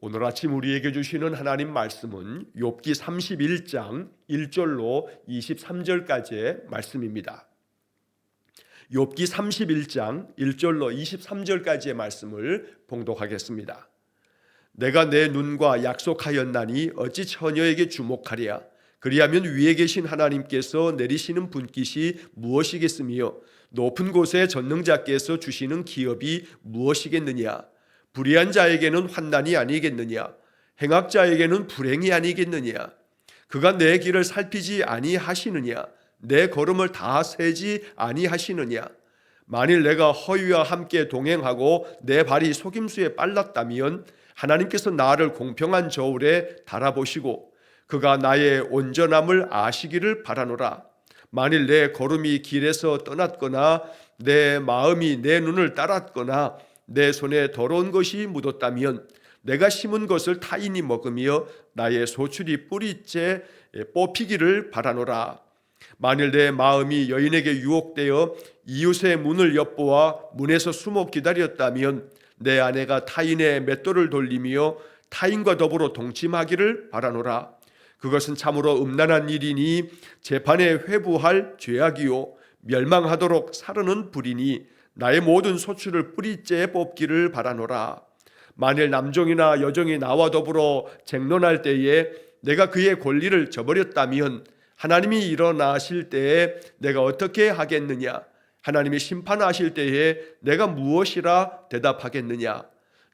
오늘 아침 우리에게 주시는 하나님 말씀은 욥기 31장 1절로 23절까지의 말씀입니다. 욥기 31장 1절로 23절까지의 말씀을 봉독하겠습니다. 내가 내 눈과 약속하였나니 어찌 처녀에게 주목하랴. 그리하면 위에 계신 하나님께서 내리시는 분깃이 무엇이겠으며 높은 곳에 전능자께서 주시는 기업이 무엇이겠느냐. 불의한 자에게는 환난이 아니겠느냐. 행악자에게는 불행이 아니겠느냐. 그가 내 길을 살피지 아니하시느냐. 내 걸음을 다 세지 아니하시느냐. 만일 내가 허위와 함께 동행하고 내 발이 속임수에 빨랐다면 하나님께서 나를 공평한 저울에 달아보시고 그가 나의 온전함을 아시기를 바라노라. 만일 내 걸음이 길에서 떠났거나 내 마음이 내 눈을 따랐거나 내 손에 더러운 것이 묻었다면 내가 심은 것을 타인이 먹으며 나의 소출이 뿌리째 뽑히기를 바라노라. 만일 내 마음이 여인에게 유혹되어 이웃의 문을 엿보아 문에서 숨어 기다렸다면 내 아내가 타인의 맷돌을 돌리며 타인과 더불어 동침하기를 바라노라. 그것은 참으로 음란한 일이니 재판에 회부할 죄악이요 멸망하도록 사르는 불이니 나의 모든 소출을 뿌리째 뽑기를 바라노라. 만일 남종이나 여종이 나와 더불어 쟁론할 때에 내가 그의 권리를 저버렸다면 하나님이 일어나실 때에 내가 어떻게 하겠느냐. 하나님이 심판하실 때에 내가 무엇이라 대답하겠느냐.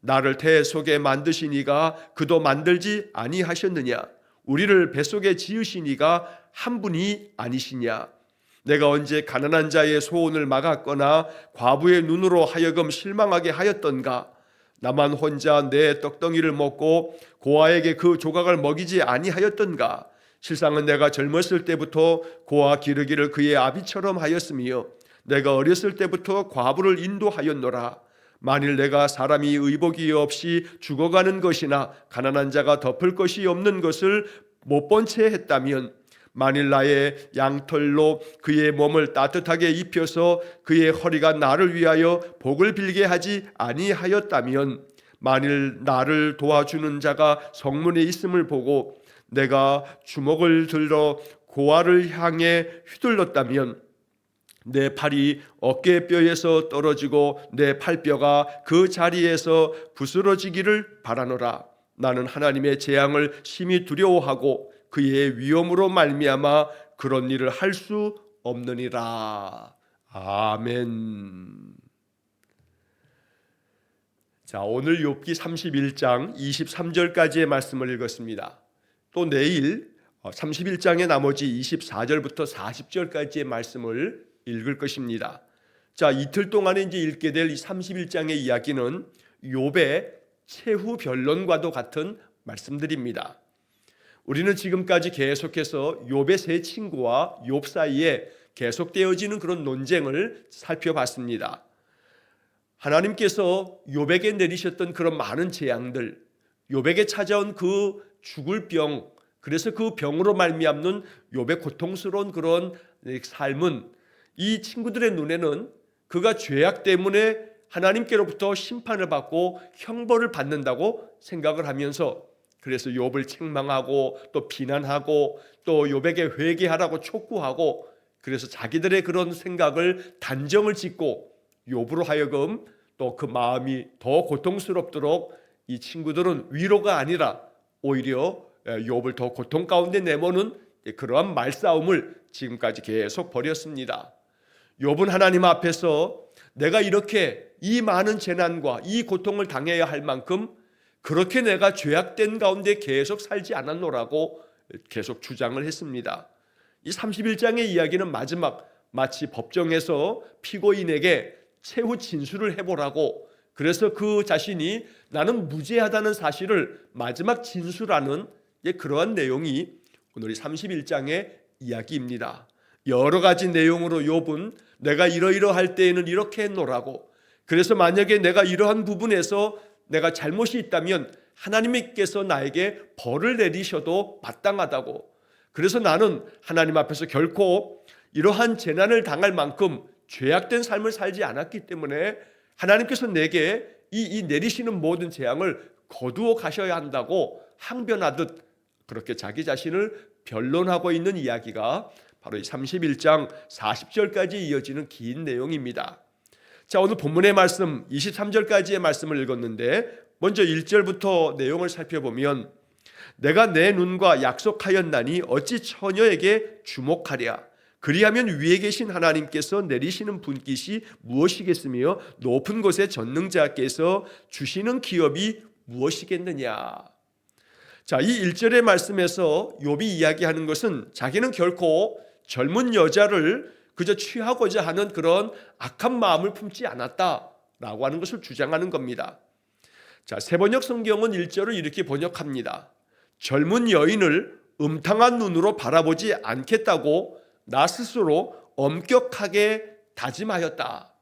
나를 태 속에 만드신 이가 그도 만들지 아니하셨느냐. 우리를 뱃속에 지으신 이가 한 분이 아니시냐. 내가 언제 가난한 자의 소원을 막았거나 과부의 눈으로 하여금 실망하게 하였던가. 나만 혼자 내 떡덩이를 먹고 고아에게 그 조각을 먹이지 아니하였던가. 실상은 내가 젊었을 때부터 고아 기르기를 그의 아비처럼 하였으며 내가 어렸을 때부터 과부를 인도하였노라. 만일 내가 사람이 의복이 없이 죽어가는 것이나 가난한 자가 덮을 것이 없는 것을 못 본 채 했다면 만일 나의 양털로 그의 몸을 따뜻하게 입혀서 그의 허리가 나를 위하여 복을 빌게 하지 아니하였다면 만일 나를 도와주는 자가 성문에 있음을 보고 내가 주먹을 들어 고아를 향해 휘둘렀다면 내 팔이 어깨뼈에서 떨어지고 내 팔뼈가 그 자리에서 부스러지기를 바라노라. 나는 하나님의 재앙을 심히 두려워하고 그의 위엄으로 말미암아 그런 일을 할 수 없느니라. 아멘. 자, 오늘 욥기 31장 23절까지의 말씀을 읽었습니다. 또 내일 31장의 나머지 24절부터 40절까지의 말씀을 읽을 것입니다. 자, 이틀 동안에 이제 읽게 될 이 31장의 이야기는 욥의 최후 변론과도 같은 말씀들입니다. 우리는 지금까지 계속해서 욥의 세 친구와 욥 사이에 계속되어지는 그런 논쟁을 살펴봤습니다. 하나님께서 욥에게 내리셨던 그런 많은 재앙들, 욥에게 찾아온 그 죽을 병, 그래서 그 병으로 말미암는 욥의 고통스러운 그런 삶은 이 친구들의 눈에는 그가 죄악 때문에 하나님께로부터 심판을 받고 형벌을 받는다고 생각을 하면서 그래서 욥을 책망하고 또 비난하고 또 욥에게 회개하라고 촉구하고 그래서 자기들의 그런 생각을 단정을 짓고 욥으로 하여금 또 그 마음이 더 고통스럽도록 이 친구들은 위로가 아니라 오히려 욥을 더 고통 가운데 내모는 그러한 말싸움을 지금까지 계속 벌였습니다. 욥은 하나님 앞에서 내가 이렇게 이 많은 재난과 이 고통을 당해야 할 만큼 그렇게 내가 죄악된 가운데 계속 살지 않았노라고 계속 주장을 했습니다. 이 31장의 이야기는 마지막 마치 법정에서 피고인에게 최후 진술을 해보라고 그래서 그 자신이 나는 무죄하다는 사실을 마지막 진술하는 그러한 내용이 오늘 31장의 이야기입니다. 여러 가지 내용으로 욥은 내가 이러이러할 때에는 이렇게 했노라고 그래서 만약에 내가 이러한 부분에서 내가 잘못이 있다면 하나님께서 나에게 벌을 내리셔도 마땅하다고 그래서 나는 하나님 앞에서 결코 이러한 재난을 당할 만큼 죄악된 삶을 살지 않았기 때문에 하나님께서 내게 이 내리시는 모든 재앙을 거두어 가셔야 한다고 항변하듯 그렇게 자기 자신을 변론하고 있는 이야기가 바로 이 31장 40절까지 이어지는 긴 내용입니다. 자, 오늘 본문의 말씀 23절까지의 말씀을 읽었는데 먼저 1절부터 내용을 살펴보면 내가 내 눈과 약속하였나니 어찌 처녀에게 주목하랴. 그리하면 위에 계신 하나님께서 내리시는 분깃이 무엇이겠으며 높은 곳에 전능자께서 주시는 기업이 무엇이겠느냐. 자, 이 1절의 말씀에서 욥이 이야기하는 것은 자기는 결코 젊은 여자를 그저 취하고자 하는 그런 악한 마음을 품지 않았다라고 하는 것을 주장하는 겁니다. 자, 세번역 성경은 1절을 이렇게 번역합니다. 젊은 여인을 음탕한 눈으로 바라보지 않겠다고 나 스스로 엄격하게 다짐하였다.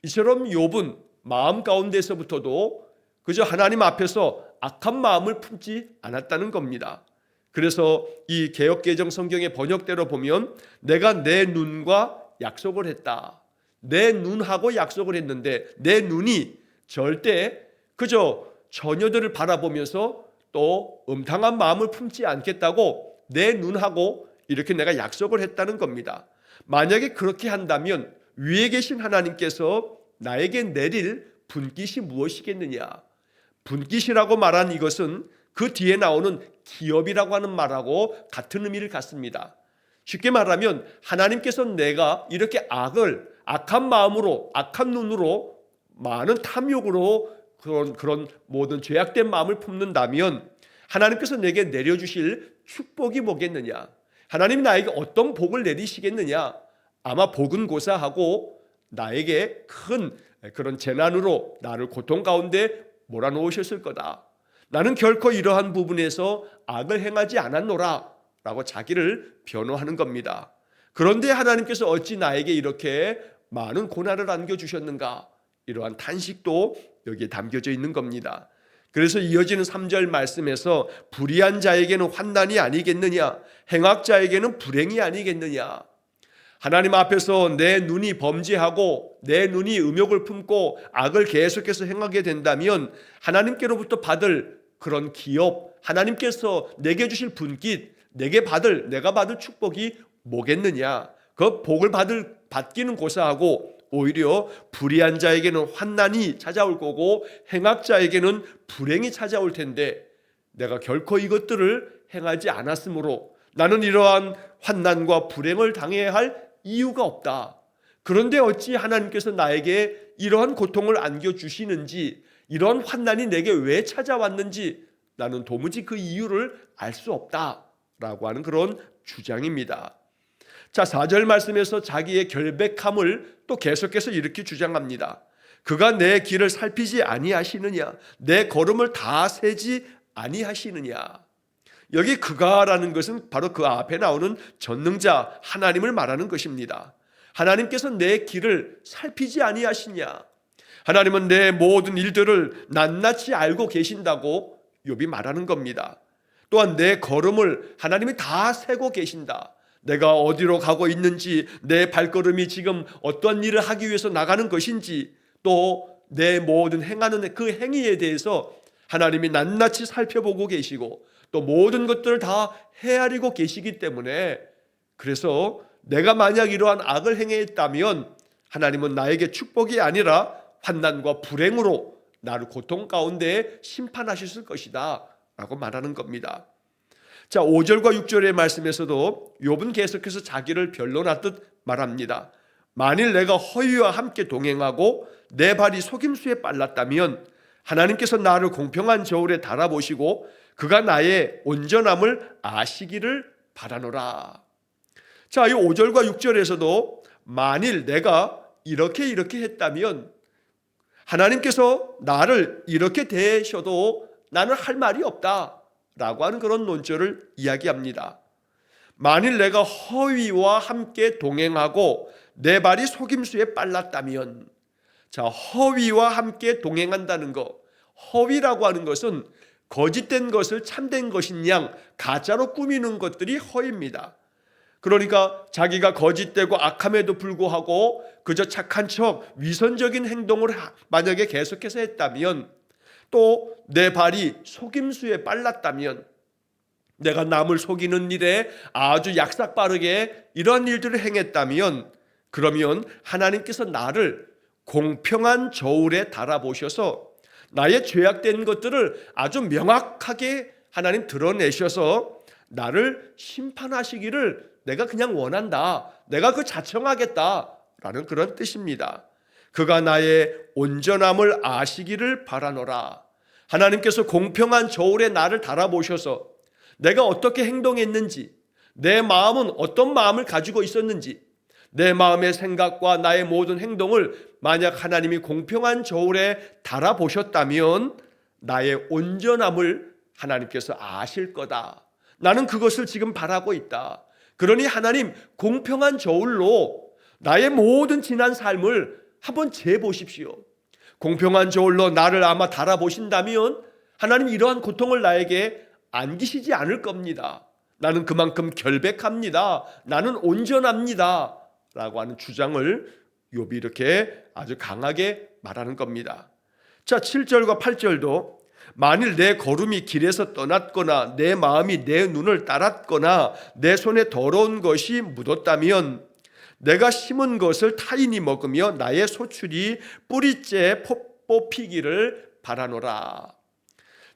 이처럼 욥은 마음 가운데서부터도 그저 하나님 앞에서 악한 마음을 품지 않았다는 겁니다. 그래서 이 개역개정 성경의 번역대로 보면 내가 내 눈과 약속을 했다. 내 눈하고 약속을 했는데 내 눈이 절대 그저 처녀들을 바라보면서 또 음탕한 마음을 품지 않겠다고 내 눈하고 이렇게 내가 약속을 했다는 겁니다. 만약에 그렇게 한다면 위에 계신 하나님께서 나에게 내릴 분깃이 무엇이겠느냐. 분깃이라고 말한 이것은 그 뒤에 나오는 기업이라고 하는 말하고 같은 의미를 갖습니다. 쉽게 말하면 하나님께서 내가 이렇게 악한 마음으로 악한 눈으로 많은 탐욕으로 그런 모든 죄악된 마음을 품는다면 하나님께서 내게 내려주실 축복이 뭐겠느냐. 하나님이 나에게 어떤 복을 내리시겠느냐. 아마 복은 고사하고 나에게 큰 그런 재난으로 나를 고통 가운데 몰아놓으셨을 거다. 나는 결코 이러한 부분에서 악을 행하지 않았노라 라고 자기를 변호하는 겁니다. 그런데 하나님께서 어찌 나에게 이렇게 많은 고난을 안겨주셨는가. 이러한 탄식도 여기에 담겨져 있는 겁니다. 그래서 이어지는 3절 말씀에서 불의한 자에게는 환난이 아니겠느냐, 행악자에게는 불행이 아니겠느냐. 하나님 앞에서 내 눈이 범죄하고 내 눈이 음욕을 품고 악을 계속해서 행하게 된다면 하나님께로부터 받을 그런 기업, 하나님께서 내게 주실 분깃, 내가 받을 축복이 뭐겠느냐. 그 복을 받기는 고사하고 오히려 불의한 자에게는 환난이 찾아올 거고 행악자에게는 불행이 찾아올 텐데 내가 결코 이것들을 행하지 않았으므로 나는 이러한 환난과 불행을 당해야 할 이유가 없다. 그런데 어찌 하나님께서 나에게 이러한 고통을 안겨주시는지, 이러한 환난이 내게 왜 찾아왔는지 나는 도무지 그 이유를 알 수 없다라고 하는 그런 주장입니다. 자, 4절 말씀에서 자기의 결백함을 또 계속해서 이렇게 주장합니다. 그가 내 길을 살피지 아니하시느냐, 내 걸음을 다 세지 아니하시느냐. 여기 그가라는 것은 바로 그 앞에 나오는 전능자 하나님을 말하는 것입니다. 하나님께서 내 길을 살피지 아니하시냐. 하나님은 내 모든 일들을 낱낱이 알고 계신다고 욥이 말하는 겁니다. 또한 내 걸음을 하나님이 다 세고 계신다. 내가 어디로 가고 있는지, 내 발걸음이 지금 어떤 일을 하기 위해서 나가는 것인지, 또 내 모든 행하는 그 행위에 대해서 하나님이 낱낱이 살펴보고 계시고 또 모든 것들을 다 헤아리고 계시기 때문에, 그래서 내가 만약 이러한 악을 행했다면 하나님은 나에게 축복이 아니라 환난과 불행으로 나를 고통 가운데 심판하셨을 것이다 라고 말하는 겁니다. 자, 5절과 6절의 말씀에서도 욥은 계속해서 자기를 변론하듯 말합니다. 만일 내가 허위와 함께 동행하고 내 발이 속임수에 빨랐다면 하나님께서 나를 공평한 저울에 달아보시고 그가 나의 온전함을 아시기를 바라노라. 자, 이 5절과 6절에서도 만일 내가 이렇게 했다면 하나님께서 나를 이렇게 대하셔도 나는 할 말이 없다 라고 하는 그런 논조를 이야기합니다. 만일 내가 허위와 함께 동행하고 내 발이 속임수에 빨랐다면, 자, 허위와 함께 동행한다는 것, 허위라고 하는 것은 거짓된 것을 참된 것인 양 가짜로 꾸미는 것들이 허위입니다. 그러니까 자기가 거짓되고 악함에도 불구하고 그저 착한 척 위선적인 행동을 만약에 계속해서 했다면 또 내 발이 속임수에 빨랐다면, 내가 남을 속이는 일에 아주 약삭빠르게 이런 일들을 행했다면, 그러면 하나님께서 나를 공평한 저울에 달아보셔서 나의 죄악된 것들을 아주 명확하게 하나님 드러내셔서 나를 심판하시기를 내가 그냥 원한다, 내가 그 자청하겠다라는 그런 뜻입니다. 그가 나의 온전함을 아시기를 바라노라. 하나님께서 공평한 저울에 나를 달아보셔서 내가 어떻게 행동했는지, 내 마음은 어떤 마음을 가지고 있었는지, 내 마음의 생각과 나의 모든 행동을 만약 하나님이 공평한 저울에 달아보셨다면 나의 온전함을 하나님께서 아실 거다. 나는 그것을 지금 바라고 있다. 그러니 하나님, 공평한 저울로 나의 모든 지난 삶을 한번 재보십시오. 공평한 저울로 나를 아마 달아보신다면 하나님 이러한 고통을 나에게 안기시지 않을 겁니다. 나는 그만큼 결백합니다. 나는 온전합니다. 라고 하는 주장을 욥이 이렇게 아주 강하게 말하는 겁니다. 자, 7절과 8절도 만일 내 걸음이 길에서 떠났거나 내 마음이 내 눈을 따랐거나 내 손에 더러운 것이 묻었다면 내가 심은 것을 타인이 먹으며 나의 소출이 뿌리째 뽑히기를 바라노라.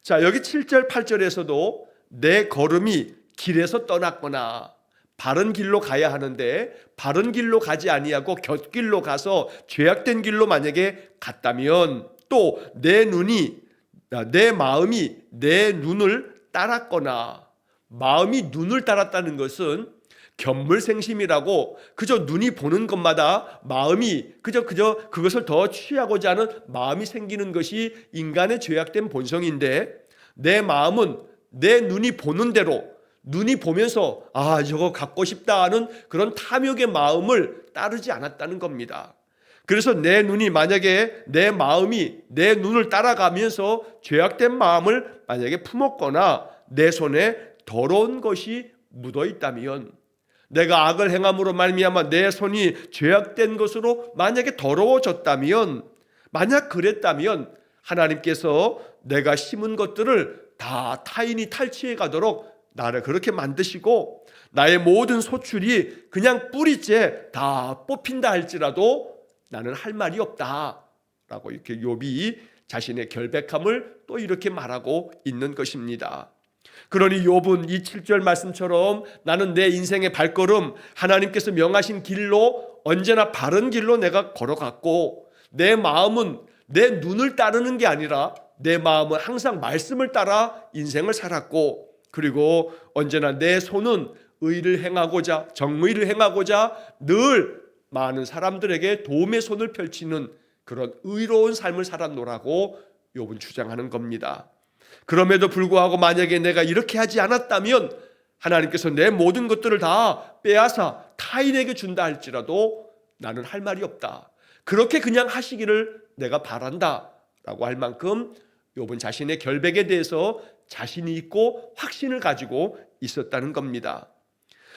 자, 여기 7절 8절에서도 내 걸음이 길에서 떠났거나, 바른 길로 가야 하는데 바른 길로 가지 아니하고 곁길로 가서 죄악된 길로 만약에 갔다면, 또 내 마음이 내 눈을 따랐거나, 마음이 눈을 따랐다는 것은 견물생심이라고 그저 눈이 보는 것마다 마음이 그저 그것을 더 취하고자 하는 마음이 생기는 것이 인간의 죄악된 본성인데, 내 마음은 내 눈이 보는 대로, 눈이 보면서 저거 갖고 싶다 하는 그런 탐욕의 마음을 따르지 않았다는 겁니다. 그래서 내 눈이 만약에 내 마음이 내 눈을 따라가면서 죄악된 마음을 만약에 품었거나 내 손에 더러운 것이 묻어 있다면, 내가 악을 행함으로 말미암아 내 손이 죄악된 것으로 만약에 더러워졌다면, 만약 그랬다면 하나님께서 내가 심은 것들을 다 타인이 탈취해 가도록 나를 그렇게 만드시고 나의 모든 소출이 그냥 뿌리째 다 뽑힌다 할지라도 나는 할 말이 없다 라고 이렇게 욥이 자신의 결백함을 또 이렇게 말하고 있는 것입니다. 그러니 욥은 이 7절 말씀처럼 나는 내 인생의 발걸음 하나님께서 명하신 길로, 언제나 바른 길로 내가 걸어갔고, 내 마음은 내 눈을 따르는 게 아니라 내 마음은 항상 말씀을 따라 인생을 살았고, 그리고 언제나 내 손은 의를 행하고자, 정의를 행하고자 늘 많은 사람들에게 도움의 손을 펼치는 그런 의로운 삶을 살았노라고 욥은 주장하는 겁니다. 그럼에도 불구하고 만약에 내가 이렇게 하지 않았다면 하나님께서 내 모든 것들을 다 빼앗아 타인에게 준다 할지라도 나는 할 말이 없다. 그렇게 그냥 하시기를 내가 바란다 라고 할 만큼 욥은 자신의 결백에 대해서 자신이 있고 확신을 가지고 있었다는 겁니다.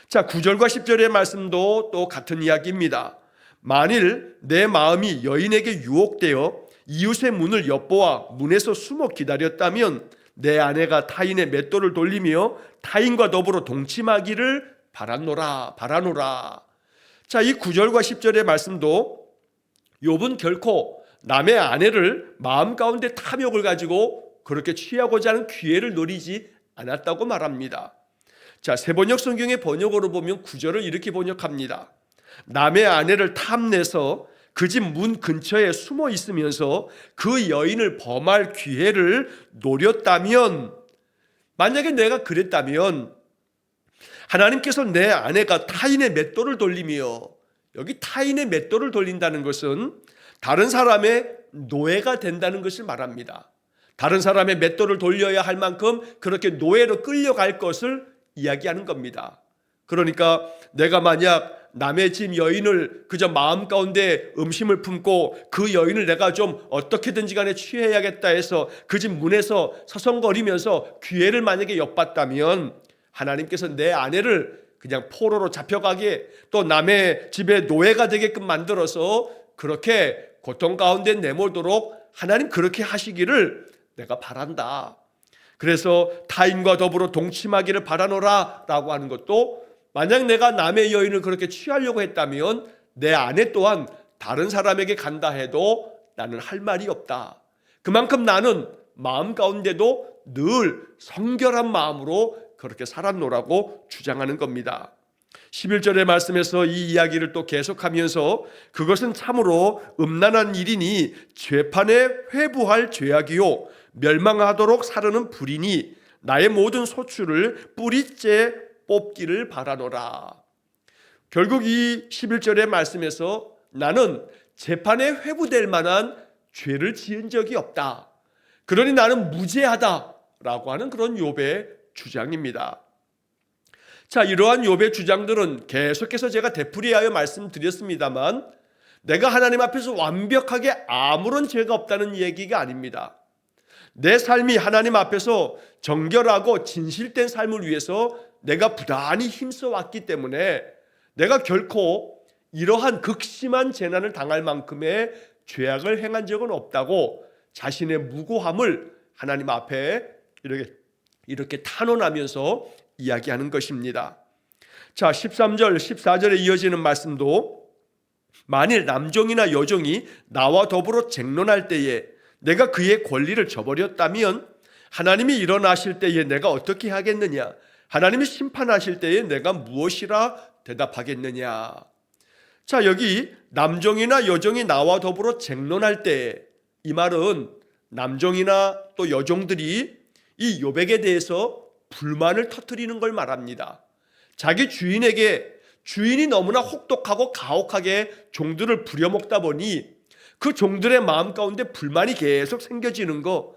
자, 9절과 10절의 말씀도 또 같은 이야기입니다. 만일 내 마음이 여인에게 유혹되어 이웃의 문을 엿보아 문에서 숨어 기다렸다면 내 아내가 타인의 맷돌을 돌리며 타인과 더불어 동침하기를 바라노라. 자, 이 9절과 10절의 말씀도 욥은 결코 남의 아내를 마음 가운데 탐욕을 가지고 그렇게 취하고자 하는 기회를 노리지 않았다고 말합니다. 자, 세번역 성경의 번역으로 보면 9절을 이렇게 번역합니다. 남의 아내를 탐내서 그 집 문 근처에 숨어 있으면서 그 여인을 범할 기회를 노렸다면, 만약에 내가 그랬다면 하나님께서 내 아내가 타인의 맷돌을 돌리며, 여기 타인의 맷돌을 돌린다는 것은 다른 사람의 노예가 된다는 것을 말합니다. 다른 사람의 맷돌을 돌려야 할 만큼 그렇게 노예로 끌려갈 것을 이야기하는 겁니다. 그러니까 내가 만약 남의 집 여인을 그저 마음 가운데 음심을 품고 그 여인을 내가 좀 어떻게든지 간에 취해야겠다 해서 그 집 문에서 서성거리면서 기회를 만약에 엿봤다면 하나님께서 내 아내를 그냥 포로로 잡혀가게, 또 남의 집의 노예가 되게끔 만들어서 그렇게 고통 가운데 내몰도록 하나님 그렇게 하시기를 내가 바란다. 그래서 타인과 더불어 동침하기를 바라노라 라고 하는 것도, 만약 내가 남의 여인을 그렇게 취하려고 했다면 내 아내 또한 다른 사람에게 간다 해도 나는 할 말이 없다. 그만큼 나는 마음 가운데도 늘 성결한 마음으로 그렇게 살았노라고 주장하는 겁니다. 11절의 말씀에서 이 이야기를 또 계속하면서 그것은 참으로 음란한 일이니 죄판에 회부할 죄악이요 멸망하도록 사르는 불이니 나의 모든 소출을 뿌리째 뽑기를 바라노라. 결국 이 11절의 말씀에서 나는 재판에 회부될 만한 죄를 지은 적이 없다. 그러니 나는 무죄하다라고 하는 그런 욥의 주장입니다. 자, 이러한 욥의 주장들은 계속해서 제가 되풀이하여 말씀드렸습니다만 내가 하나님 앞에서 완벽하게 아무런 죄가 없다는 얘기가 아닙니다. 내 삶이 하나님 앞에서 정결하고 진실된 삶을 위해서 내가 부단히 힘써 왔기 때문에 내가 결코 이러한 극심한 재난을 당할 만큼의 죄악을 행한 적은 없다고 자신의 무고함을 하나님 앞에 이렇게 탄원하면서 이야기하는 것입니다. 자, 13절, 14절에 이어지는 말씀도 만일 남종이나 여종이 나와 더불어 쟁론할 때에 내가 그의 권리를 저버렸다면 하나님이 일어나실 때에 내가 어떻게 하겠느냐? 하나님이 심판하실 때에 내가 무엇이라 대답하겠느냐? 자, 여기 남종이나 여종이 나와 더불어 쟁론할 때, 이 말은 남종이나 또 여종들이 이 욥에게 대해서 불만을 터뜨리는 걸 말합니다. 자기 주인이 너무나 혹독하고 가혹하게 종들을 부려먹다 보니 그 종들의 마음 가운데 불만이 계속 생겨지는 거.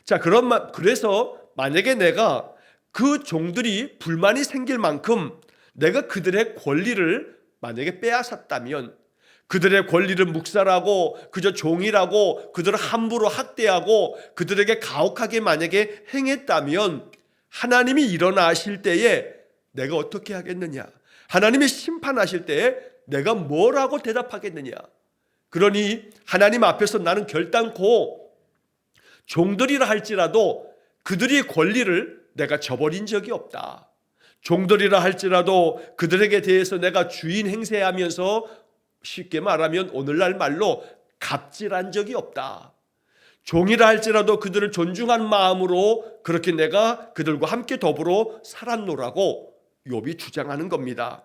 자, 그래서 만약에 내가 그 종들이 불만이 생길 만큼 내가 그들의 권리를 만약에 빼앗았다면, 그들의 권리를 묵살하고 그저 종이라고 그들을 함부로 학대하고 그들에게 가혹하게 만약에 행했다면 하나님이 일어나실 때에 내가 어떻게 하겠느냐? 하나님이 심판하실 때에 내가 뭐라고 대답하겠느냐? 그러니 하나님 앞에서 나는 결단코 종들이라 할지라도 그들의 권리를 내가 저버린 적이 없다. 종들이라 할지라도 그들에게 대해서 내가 주인 행세하면서 쉽게 말하면 오늘날 말로 갑질한 적이 없다. 종이라 할지라도 그들을 존중한 마음으로 그렇게 내가 그들과 함께 더불어 살았노라고 욥이 주장하는 겁니다.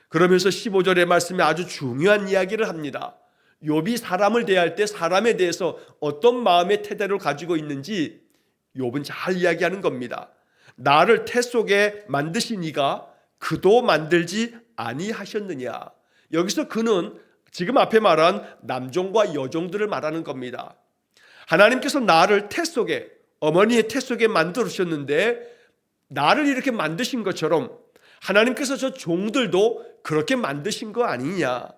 그러면서 15절의 말씀에 아주 중요한 이야기를 합니다. 욥이 사람을 대할 때 사람에 대해서 어떤 마음의 태도를 가지고 있는지 욥은 잘 이야기하는 겁니다. 나를 태 속에 만드신 이가 그도 만들지 아니하셨느냐. 여기서 그는 지금 앞에 말한 남종과 여종들을 말하는 겁니다. 하나님께서 나를 태 속에, 어머니의 태 속에 만들으셨는데 나를 이렇게 만드신 것처럼 하나님께서 저 종들도 그렇게 만드신 거 아니냐.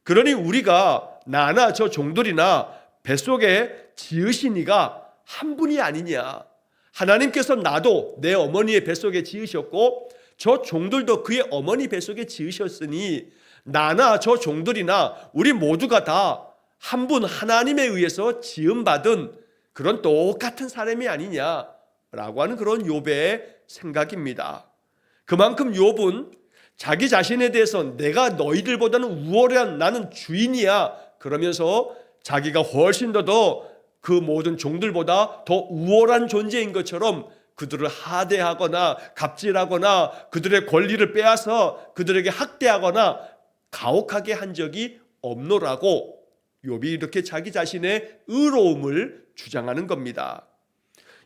그러니 우리가 나나 저 종들이나 뱃속에 지으신 이가 한 분이 아니냐. 하나님께서 나도 내 어머니의 뱃속에 지으셨고 저 종들도 그의 어머니 뱃속에 지으셨으니 나나 저 종들이나 우리 모두가 다 한 분 하나님에 의해서 지음받은 그런 똑같은 사람이 아니냐라고 하는 그런 욥의 생각입니다. 그만큼 욥은 자기 자신에 대해서 내가 너희들보다는 우월한 나는 주인이야 그러면서 자기가 훨씬 더 그 모든 종들보다 더 우월한 존재인 것처럼 그들을 하대하거나 갑질하거나 그들의 권리를 빼앗아 그들에게 학대하거나 가혹하게 한 적이 없노라고 욥이 이렇게 자기 자신의 의로움을 주장하는 겁니다.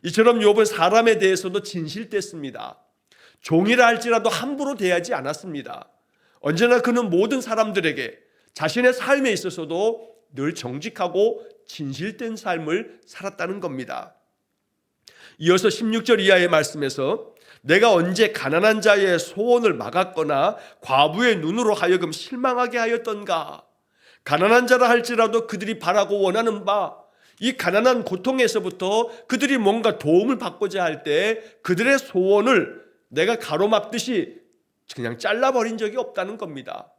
이처럼 욥은 사람에 대해서도 진실됐습니다. 종이라 할지라도 함부로 대하지 않았습니다. 언제나 그는 모든 사람들에게 자신의 삶에 있어서도 늘 정직하고 진실된 삶을 살았다는 겁니다. 이어서 16절 이하의 말씀에서 내가 언제 가난한 자의 소원을 막았거나 과부의 눈으로 하여금 실망하게 하였던가. 가난한 자라 할지라도 그들이 바라고 원하는 바, 이 가난한 고통에서부터 그들이 뭔가 도움을 받고자 할 때 그들의 소원을 내가 가로막듯이 그냥 잘라버린 적이 없다는 겁니다.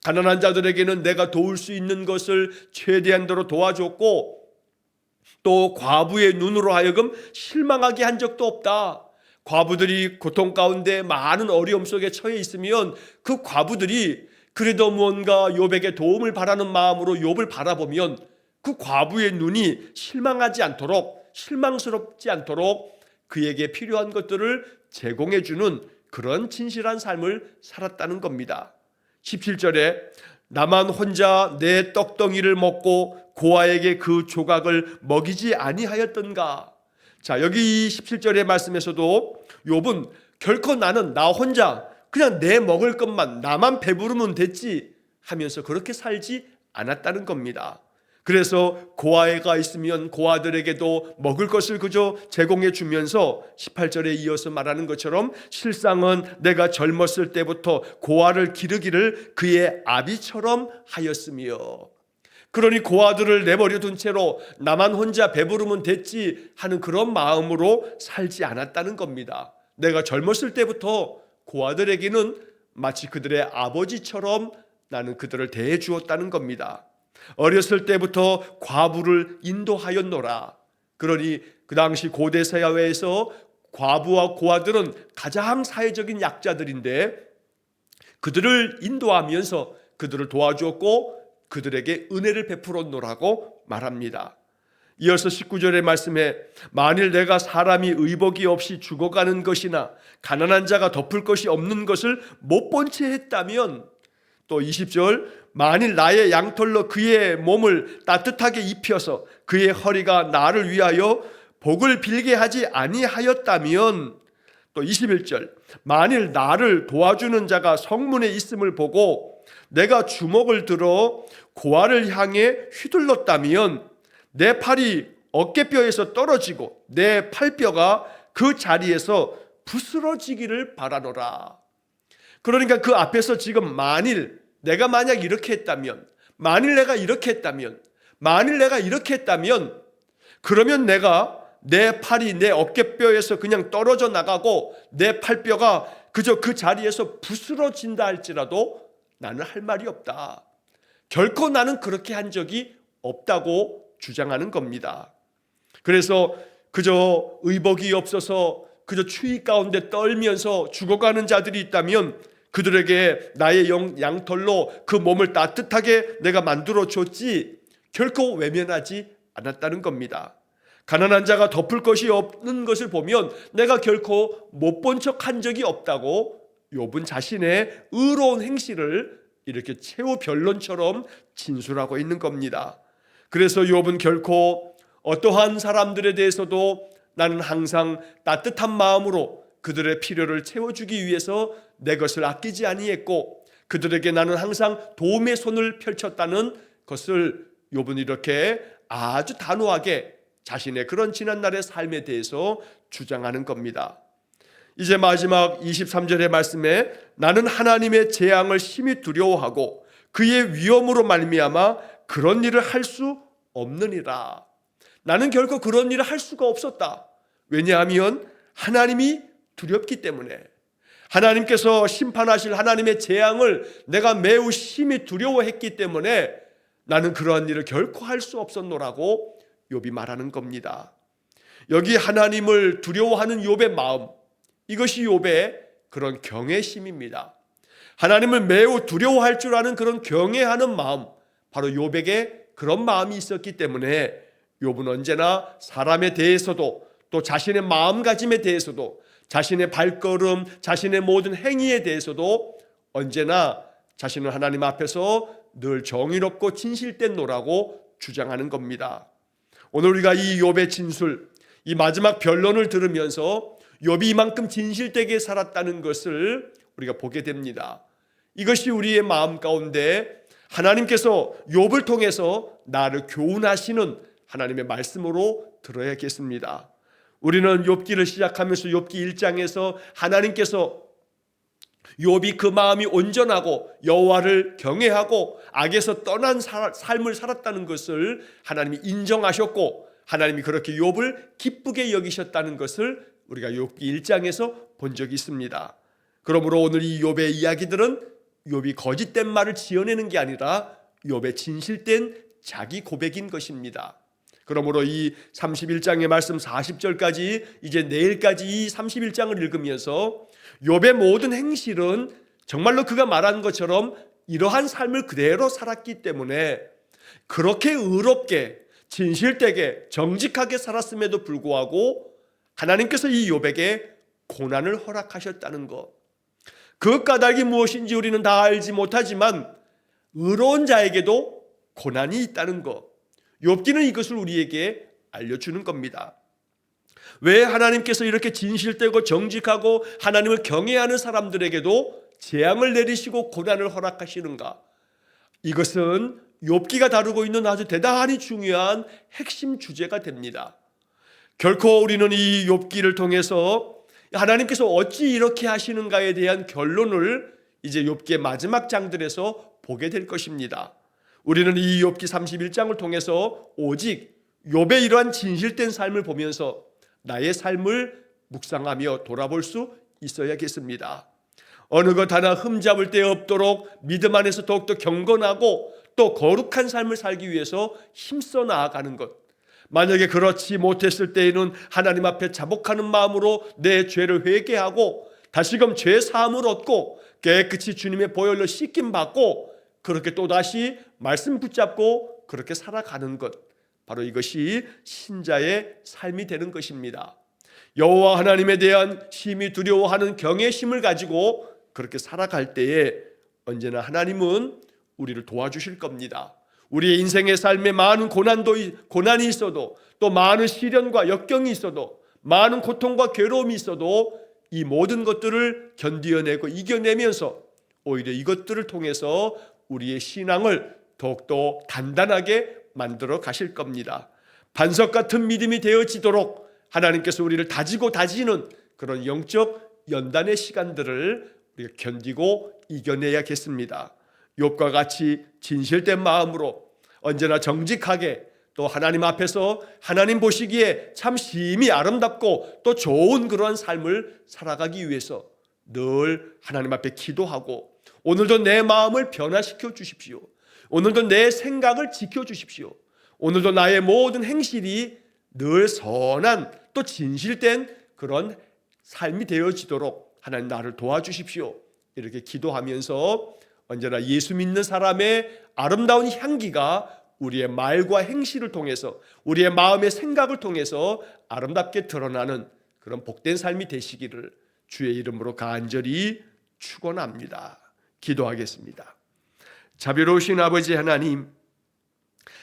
가난한 자들에게는 내가 도울 수 있는 것을 최대한대로 도와줬고 또 과부의 눈으로 하여금 실망하게 한 적도 없다. 과부들이 고통 가운데 많은 어려움 속에 처해 있으면 그 과부들이 그래도 뭔가 욥에게 도움을 바라는 마음으로 욥을 바라보면 그 과부의 눈이 실망하지 않도록, 실망스럽지 않도록 그에게 필요한 것들을 제공해 주는 그런 진실한 삶을 살았다는 겁니다. 17절에 나만 혼자 내 떡덩이를 먹고 고아에게 그 조각을 먹이지 아니하였던가. 자, 여기 이 17절의 말씀에서도 욥은 결코 나는 나 혼자 그냥 내 먹을 것만 나만 배부르면 됐지 하면서 그렇게 살지 않았다는 겁니다. 그래서 고아애가 있으면 고아들에게도 먹을 것을 그저 제공해 주면서 18절에 이어서 말하는 것처럼 실상은 내가 젊었을 때부터 고아를 기르기를 그의 아비처럼 하였으며, 그러니 고아들을 내버려 둔 채로 나만 혼자 배부르면 됐지 하는 그런 마음으로 살지 않았다는 겁니다. 내가 젊었을 때부터 고아들에게는 마치 그들의 아버지처럼 나는 그들을 대해 주었다는 겁니다. 어렸을 때부터 과부를 인도하였노라. 그러니 그 당시 고대 사회에서 과부와 고아들은 가장 사회적인 약자들인데 그들을 인도하면서 그들을 도와주었고 그들에게 은혜를 베풀었노라고 말합니다. 이어서 19절의 말씀에 만일 내가 사람이 의복이 없이 죽어가는 것이나 가난한 자가 덮을 것이 없는 것을 못 본 채 했다면, 또 20절 만일 나의 양털로 그의 몸을 따뜻하게 입혀서 그의 허리가 나를 위하여 복을 빌게 하지 아니하였다면, 또 21절 만일 나를 도와주는 자가 성문에 있음을 보고 내가 주먹을 들어 고아를 향해 휘둘렀다면 내 팔이 어깨뼈에서 떨어지고 내 팔뼈가 그 자리에서 부스러지기를 바라노라. 그러니까 그 앞에서 지금 만일 내가 만약 이렇게 했다면, 만일 내가 이렇게 했다면, 만일 내가 이렇게 했다면, 그러면 내가 내 팔이 내 어깨뼈에서 그냥 떨어져 나가고 내 팔뼈가 그저 그 자리에서 부스러진다 할지라도 나는 할 말이 없다. 결코 나는 그렇게 한 적이 없다고 주장하는 겁니다. 그래서 그저 의복이 없어서 그저 추위 가운데 떨면서 죽어가는 자들이 있다면 그들에게 나의 양털로 그 몸을 따뜻하게 내가 만들어 줬지 결코 외면하지 않았다는 겁니다. 가난한 자가 덮을 것이 없는 것을 보면 내가 결코 못 본 척 한 적이 없다고 욥은 자신의 의로운 행실을 이렇게 최후 변론처럼 진술하고 있는 겁니다. 그래서 욥은 결코 어떠한 사람들에 대해서도 나는 항상 따뜻한 마음으로 그들의 필요를 채워주기 위해서 내 것을 아끼지 아니했고 그들에게 나는 항상 도움의 손을 펼쳤다는 것을 욥은 이렇게 아주 단호하게 자신의 그런 지난날의 삶에 대해서 주장하는 겁니다. 이제 마지막 23절의 말씀에 나는 하나님의 재앙을 심히 두려워하고 그의 위엄으로 말미암아 그런 일을 할 수 없느니라. 나는 결코 그런 일을 할 수가 없었다. 왜냐하면 하나님이 두렵기 때문에, 하나님께서 심판하실 하나님의 재앙을 내가 매우 심히 두려워했기 때문에 나는 그러한 일을 결코 할 수 없었노라고 욥이 말하는 겁니다. 여기 하나님을 두려워하는 욥의 마음, 이것이 욥의 그런 경외심입니다. 하나님을 매우 두려워할 줄 아는 그런 경외하는 마음, 바로 욥에게 그런 마음이 있었기 때문에 욥은 언제나 사람에 대해서도 또 자신의 마음가짐에 대해서도 자신의 발걸음, 자신의 모든 행위에 대해서도 언제나 자신은 하나님 앞에서 늘 정의롭고 진실된 노라고 주장하는 겁니다. 오늘 우리가 이 욥의 진술, 이 마지막 변론을 들으면서 욥이 이만큼 진실되게 살았다는 것을 우리가 보게 됩니다. 이것이 우리의 마음 가운데 하나님께서 욥을 통해서 나를 교훈하시는 하나님의 말씀으로 들어야겠습니다. 우리는 욥기를 시작하면서 욥기 1장에서 하나님께서 욥이 그 마음이 온전하고 여호와를 경외하고 악에서 떠난 삶을 살았다는 것을 하나님이 인정하셨고 하나님이 그렇게 욥을 기쁘게 여기셨다는 것을 우리가 욥기 1장에서 본 적이 있습니다. 그러므로 오늘 이 욥의 이야기들은 욥이 거짓된 말을 지어내는 게 아니라 욥의 진실된 자기 고백인 것입니다. 그러므로 이 31장의 말씀 40절까지 이제 내일까지 이 31장을 읽으면서 욥의 모든 행실은 정말로 그가 말한 것처럼 이러한 삶을 그대로 살았기 때문에 그렇게 의롭게 진실되게 정직하게 살았음에도 불구하고 하나님께서 이 욥에게 고난을 허락하셨다는 것, 그 까닭이 무엇인지 우리는 다 알지 못하지만 의로운 자에게도 고난이 있다는 것, 욥기는 이것을 우리에게 알려주는 겁니다. 왜 하나님께서 이렇게 진실되고 정직하고 하나님을 경외하는 사람들에게도 재앙을 내리시고 고난을 허락하시는가? 이것은 욥기가 다루고 있는 아주 대단히 중요한 핵심 주제가 됩니다. 결코 우리는 이 욥기를 통해서 하나님께서 어찌 이렇게 하시는가에 대한 결론을 이제 욥기의 마지막 장들에서 보게 될 것입니다. 우리는 이 욥기 31장을 통해서 오직 욥의 이러한 진실된 삶을 보면서 나의 삶을 묵상하며 돌아볼 수 있어야겠습니다. 어느 것 하나 흠잡을 데 없도록 믿음 안에서 더욱더 경건하고 또 거룩한 삶을 살기 위해서 힘써 나아가는 것, 만약에 그렇지 못했을 때에는 하나님 앞에 자복하는 마음으로 내 죄를 회개하고 다시금 죄 사함을 얻고 깨끗이 주님의 보혈로 씻김 받고 그렇게 또다시 말씀 붙잡고 그렇게 살아가는 것, 바로 이것이 신자의 삶이 되는 것입니다. 여호와 하나님에 대한 심히 두려워하는 경외심을 가지고 그렇게 살아갈 때에 언제나 하나님은 우리를 도와주실 겁니다. 우리의 인생의 삶에 많은 고난이 있어도 또 많은 시련과 역경이 있어도 많은 고통과 괴로움이 있어도 이 모든 것들을 견디어내고 이겨내면서 오히려 이것들을 통해서 우리의 신앙을 더욱더 단단하게 만들어 가실 겁니다. 반석 같은 믿음이 되어지도록 하나님께서 우리를 다지고 다지는 그런 영적 연단의 시간들을 우리가 견디고 이겨내야겠습니다. 욥과 같이 진실된 마음으로 언제나 정직하게 또 하나님 앞에서 하나님 보시기에 참 심히 아름답고 또 좋은 그러한 삶을 살아가기 위해서 늘 하나님 앞에 기도하고 오늘도 내 마음을 변화시켜 주십시오. 오늘도 내 생각을 지켜주십시오. 오늘도 나의 모든 행실이 늘 선한 또 진실된 그런 삶이 되어지도록 하나님 나를 도와주십시오. 이렇게 기도하면서 언제나 예수 믿는 사람의 아름다운 향기가 우리의 말과 행실을 통해서 우리의 마음의 생각을 통해서 아름답게 드러나는 그런 복된 삶이 되시기를 주의 이름으로 간절히 축원합니다. 기도하겠습니다. 자비로우신 아버지 하나님,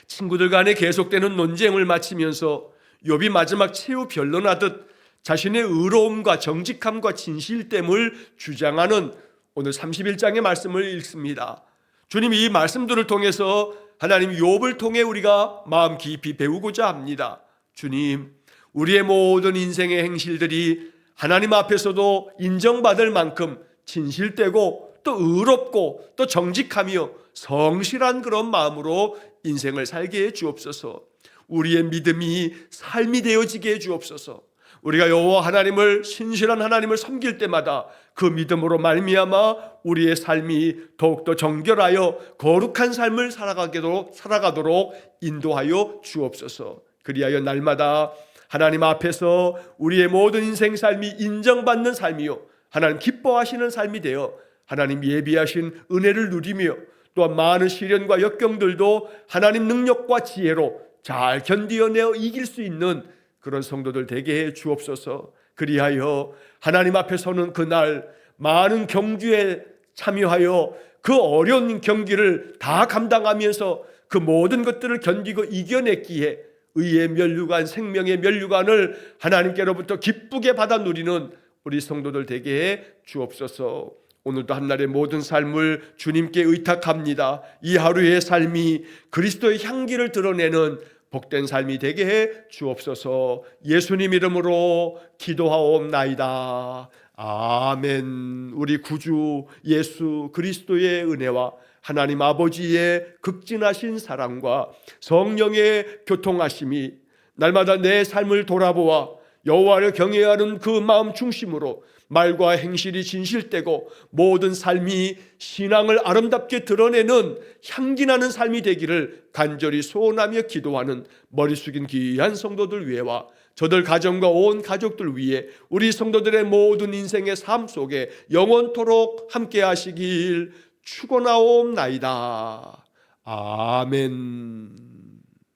친구들 간에 계속되는 논쟁을 마치면서 욥이 마지막 최후 변론하듯 자신의 의로움과 정직함과 진실됨을 주장하는 오늘 31장의 말씀을 읽습니다. 주님, 이 말씀들을 통해서 하나님 욥을 통해 우리가 마음 깊이 배우고자 합니다. 주님, 우리의 모든 인생의 행실들이 하나님 앞에서도 인정받을 만큼 진실되고 또 의롭고 또 정직하며 성실한 그런 마음으로 인생을 살게 해 주옵소서. 우리의 믿음이 삶이 되어지게 해 주옵소서. 우리가 여호와 하나님을 신실한 하나님을 섬길 때마다 그 믿음으로 말미암아 우리의 삶이 더욱더 정결하여 거룩한 삶을 살아가도록 인도하여 주옵소서. 그리하여 날마다 하나님 앞에서 우리의 모든 인생 삶이 인정받는 삶이요 하나님 기뻐하시는 삶이 되어 하나님 예비하신 은혜를 누리며 또한 많은 시련과 역경들도 하나님 능력과 지혜로 잘 견디어내어 이길 수 있는 그런 성도들 되게 해 주옵소서. 그리하여 하나님 앞에 서는 그날 많은 경주에 참여하여 그 어려운 경기를 다 감당하면서 그 모든 것들을 견디고 이겨냈기에 의의 면류관, 생명의 면류관을 하나님께로부터 기쁘게 받아 누리는 우리 성도들 되게 해 주옵소서. 오늘도 한날의 모든 삶을 주님께 의탁합니다. 이 하루의 삶이 그리스도의 향기를 드러내는 복된 삶이 되게 해 주옵소서. 예수님 이름으로 기도하옵나이다. 아멘. 우리 구주 예수 그리스도의 은혜와 하나님 아버지의 극진하신 사랑과 성령의 교통하심이 날마다 내 삶을 돌아보아 여호와를 경외하는 그 마음 중심으로 말과 행실이 진실되고 모든 삶이 신앙을 아름답게 드러내는 향기나는 삶이 되기를 간절히 소원하며 기도하는 머리 숙인 귀한 성도들 위해와 저들 가정과 온 가족들 위해 우리 성도들의 모든 인생의 삶 속에 영원토록 함께 하시길 축원하옵나이다. 아멘.